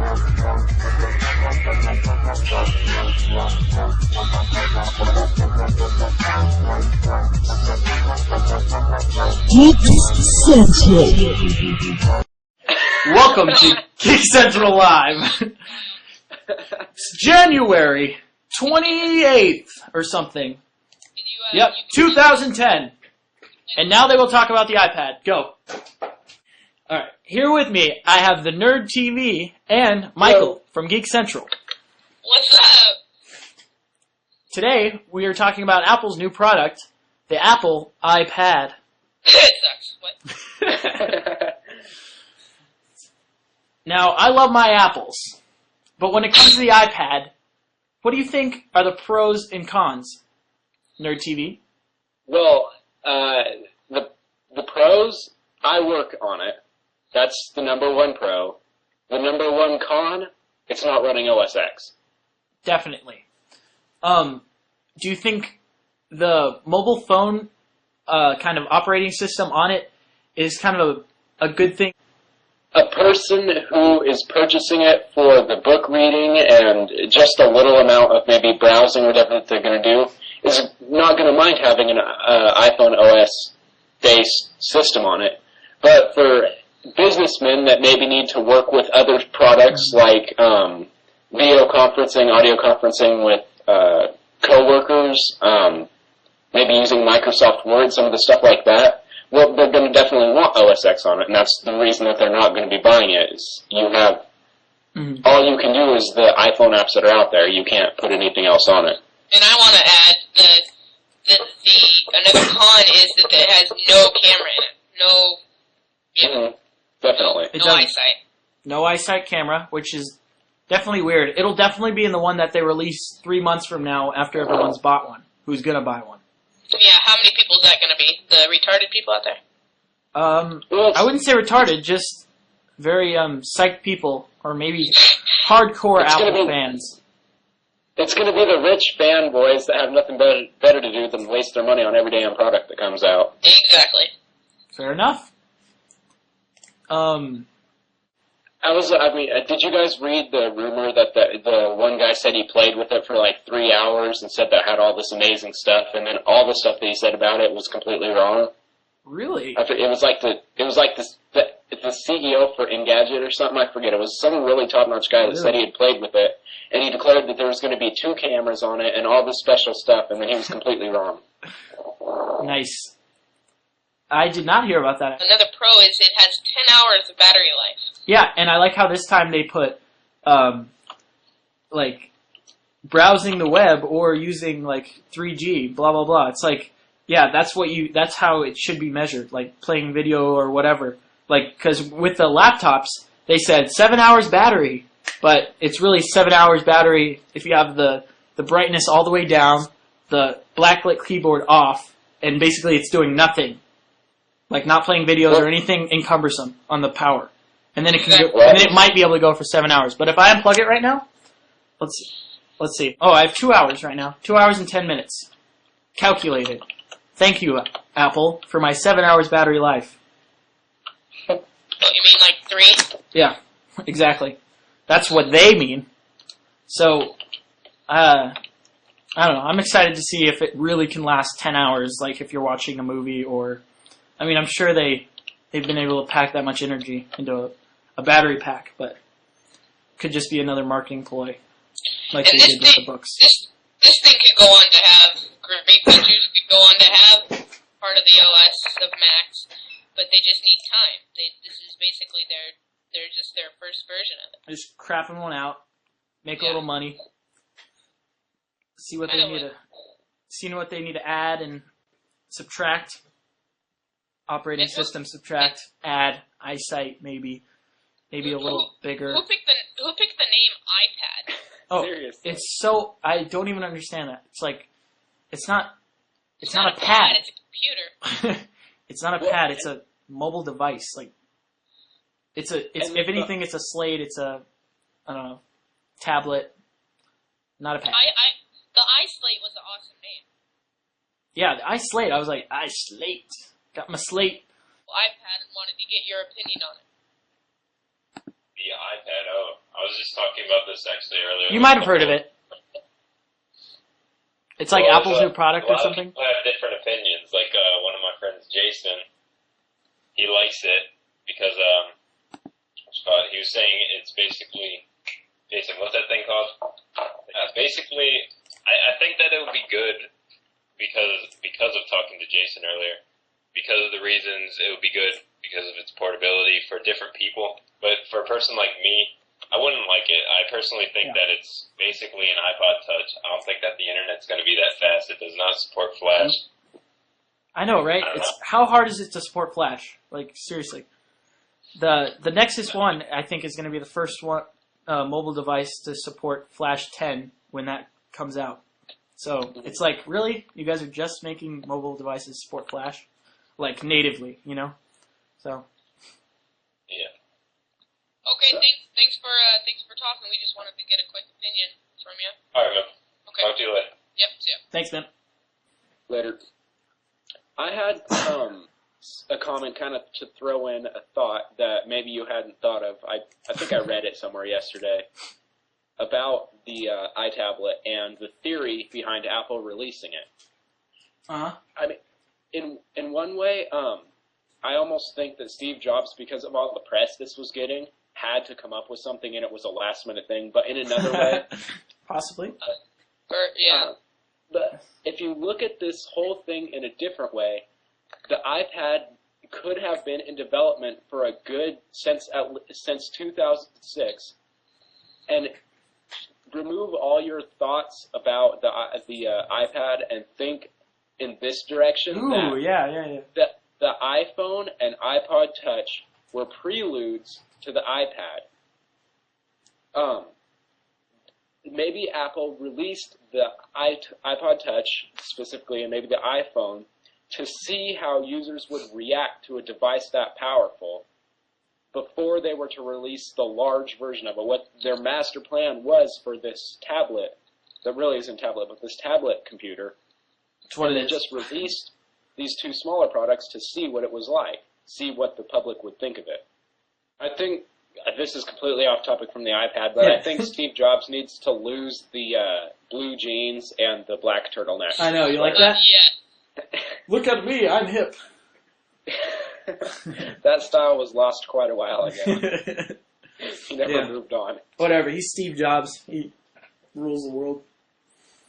Geek Central. Welcome to Geek Central Live. It's January 28th or something. Yep, 2010. And now they will talk about the iPad. Go. Alright, here with me, I have the Nerd TV and Michael from Geek Central. What's up? Today, we are talking about Apple's new product, the Apple iPad. It sucks. What? Now, I love my apples, but when it comes to the iPad, what do you think are the pros and cons? Nerd TV? Well, the pros, I work on it. That's the number one pro. The number one con, it's not running OS X. Definitely. Do you think the mobile phone kind of operating system on it is kind of a good thing? A person who is purchasing it for the book reading and just a little amount of maybe browsing or whatever that they're going to do is not going to mind having an iPhone OS-based system on it. But for businessmen that maybe need to work with other products like video conferencing, audio conferencing with coworkers, maybe using Microsoft Word, some of the stuff like that, well, they're going to definitely want OS X on it, and that's the reason that they're not going to be buying it. Is you have all you can do is the iPhone apps that are out there. You can't put anything else on it. And I want to add that another con is that it has no camera in it. Definitely. No eyesight. No eyesight camera, which is definitely weird. It'll definitely be in the one that they release 3 months from now after everyone's bought one. Who's going to buy one? Yeah, how many people is that going to be? The retarded people out there? I wouldn't say retarded, just very psyched people, or maybe hardcore Apple fans. It's going to be the rich fanboys that have nothing better to do than waste their money on every damn product that comes out. Exactly. Fair enough. Did you guys read the rumor that the one guy said he played with it for like 3 hours and said that it had all this amazing stuff, and then all the stuff that he said about it was completely wrong? Really? It was like the CEO for Engadget or something. I forget. It was some really top-notch guy that said he had played with it, and he declared that there was going to be 2 cameras on it and all this special stuff, and then he was completely wrong. Nice. I did not hear about that. Another pro is it has 10 hours of battery life. Yeah, and I like how this time they put, like, browsing the web or using, like, 3G, blah, blah, blah. It's like, yeah, that's how it should be measured, like, playing video or whatever. Like, because with the laptops, they said 7 hours battery, but it's really 7 hours battery if you have the brightness all the way down, the backlit keyboard off, and basically it's doing nothing. Like, not playing videos or anything encumbersome on the power. And then it might be able to go for 7 hours. But if I unplug it right now, let's see. Oh, I have 2 hours right now. 2 hours and 10 minutes. Calculated. Thank you, Apple, for my 7 hours battery life. Oh, you mean like 3? Yeah, exactly. That's what they mean. So, I don't know. I'm excited to see if it really can last 10 hours, like if you're watching a movie or... I mean, I'm sure they've been able to pack that much energy into a battery pack, but it could just be another marketing ploy, like they did with the books. This thing could go on to have great features, could go on to have part of the OS of Macs, but they just need time. This is basically their first version of it. Just crapping one out, make a little money, see what they need to add and subtract. Operating system, subtract, add, eyesight, maybe a little bigger. Who picked the name iPad? Oh, seriously? It's so, I don't even understand that. It's like, it's not a pad. It's a computer. It's not a pad. It's a mobile device. Like, if anything, it's a slate. It's a, I don't know, tablet. Not a pad. The iSlate was an awesome name. Yeah, the iSlate. I was like, iSlate. Got my slate. Well, iPad and wanted to get your opinion on it. The iPad, I was just talking about this actually earlier. You might have heard of it. It's like Apple's new product or something. People have different opinions. Like one of my friends, Jason, he likes it because he was saying it's basically, Jason, what's that thing called? Basically, I think that it would be good because of talking to Jason earlier. Because of the reasons it would be good because of its portability for different people. But for a person like me, I wouldn't like it. I personally think that it's basically an iPod Touch. I don't think that the internet's going to be that fast. It does not support Flash. I know, right? How hard is it to support Flash? Like, seriously. The Nexus 1, I think, is going to be the first one mobile device to support Flash 10 when that comes out. So it's like, really? You guys are just making mobile devices support Flash? Like, natively, you know? So. Yeah. Okay, thanks for talking. We just wanted to get a quick opinion from you. All right, man. Okay. Talk to you later. Yep, see ya. Thanks, man. Later. I had a comment kind of to throw in a thought that maybe you hadn't thought of. I think I read it somewhere yesterday about the iTablet and the theory behind Apple releasing it. Uh-huh. I mean, in one way, I almost think that Steve Jobs, because of all the press this was getting, had to come up with something, and it was a last-minute thing. But in another way, possibly. But if you look at this whole thing in a different way, the iPad could have been in development for a good since 2006, and remove all your thoughts about the iPad and think in this direction. Ooh, yeah. The iPhone and iPod Touch were preludes to the iPad. Maybe Apple released the iPod Touch specifically, and maybe the iPhone, to see how users would react to a device that powerful before they were to release the large version of it. What their master plan was for this tablet, that really isn't a tablet, but this tablet computer, That's what and it they is. just released these two smaller products to see what it was like, see what the public would think of it. I think this is completely off topic from the iPad, but I think Steve Jobs needs to lose the blue jeans and the black turtleneck. I know, you like that? Yeah. Look at me, I'm hip. That style was lost quite a while ago. He never moved on. Whatever, he's Steve Jobs. He rules the world.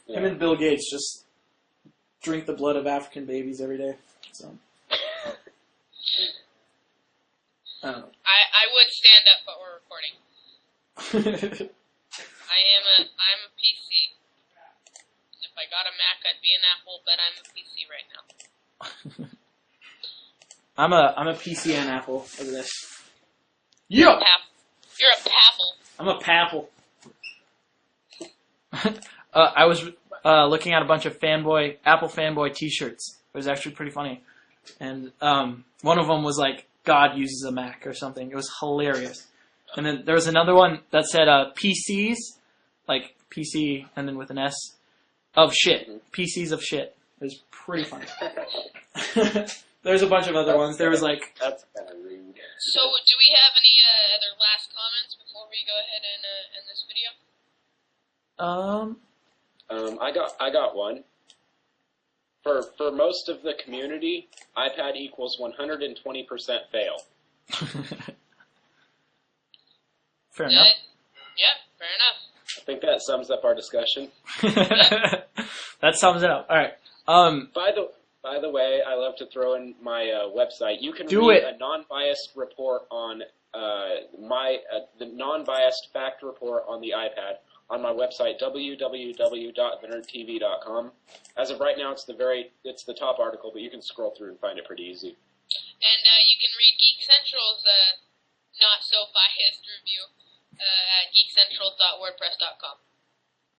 Yeah. Him and Bill Gates just drink the blood of African babies every day. So I don't know. I would stand up, but we're recording. I'm a PC. If I got a Mac, I'd be an Apple, but I'm a PC right now. I'm a PC and Apple. Look at this. Yeah. You're a Papple. I'm a Papple. I was looking at a bunch of Apple fanboy T-shirts. It was actually pretty funny, and one of them was like, "God uses a Mac" or something. It was hilarious. And then there was another one that said PCs, like PC and then with an S, of shit. PCs of shit. It was pretty funny. There's a bunch of other ones. There was like... That's kind of rude. So, do we have any other last comments before we go ahead and end this video? I got one. For most of the community, iPad equals 120% fail. Fair enough. Yep, fair enough. I think that sums up our discussion. That sums it up. All right. By the way, I love to throw in my website. You can Do read it. a non-biased report on the non-biased fact report on the iPad on my website www.thenerdtv.com. As of right now, it's the top article, but you can scroll through and find it pretty easy. And you can read Geek Central's not so biased review at geekcentral.wordpress.com.